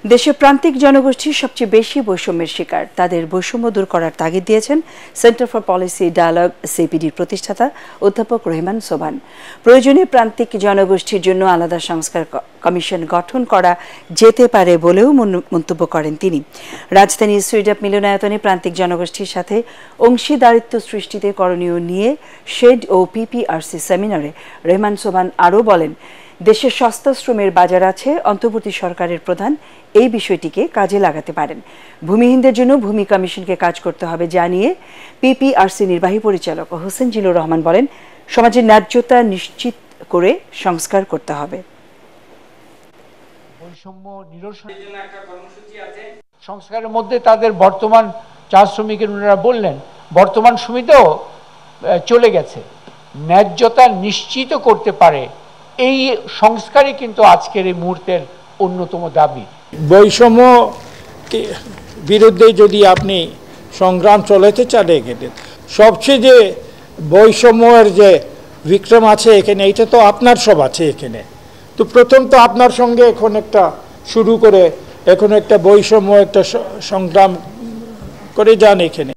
দেশের প্রান্তিক জনগোষ্ঠী সবচেয়ে বেশি বৈষম্যের শিকার। তাদের বৈষম্য দূর করার তাগিদ দিয়েছেন সেন্টার ফর পলিসি ডায়ালগ সিপিডির প্রতিষ্ঠাতা অধ্যাপক রেহমান সোবহান। প্রয়োজনে প্রান্তিক জনগোষ্ঠীর জন্য আলাদা সংস্কার কমিশন গঠন করা যেতে পারে বলেও মন্তব্য করেন তিনি। রাজধানীর সুইডাপ মিলনায়তনে প্রান্তিক জনগোষ্ঠীর সাথে অংশীদারিত্ব সৃষ্টিতে করণীয় নিয়ে শেড ও পিপিআরসি সেমিনারে রেহমান সোবহান আরও বলেন, দেশে সস্তা শ্রমের বাজার আছে, অন্তর্বর্তী সরকারের প্রধান এই বিষয়টিকে কাজে লাগাতে পারেন। ভূমিহীনদের জন্য ভূমি কমিশনকে কাজ করতে হবে জানিয়ে পিপিআরসি নির্বাহী পরিচালক হোসেন জিল্লুর রহমান বলেন, সমাজের ন্যায্যতা নিশ্চিত করে সংস্কার করতে হবে। বৈষম্য নিরসনের জন্য একটা কর্মসূচি আছে। সংস্কারের মধ্যে তাদের বর্তমান চা শ্রমিকের ওনারা বললেন, বর্তমান সমিতিও চলে গেছে, ন্যায্যতা নিশ্চিত করতে পারে, এই সংস্কারই কিন্তু আজকের এই মুহূর্তের অন্যতম দাবি। বৈষম্য বিরুদ্ধে যদি আপনি সংগ্রাম চলাতে চান, এখানে সবচেয়ে যে বৈষম্যের যে বিক্রম আছে এখানে, এটা তো আপনার সব আছে এখানে। তো প্রথম তো আপনার সঙ্গে এখন একটা শুরু করে এখন একটা বৈষম্য একটা সংগ্রাম করে যান এখানে।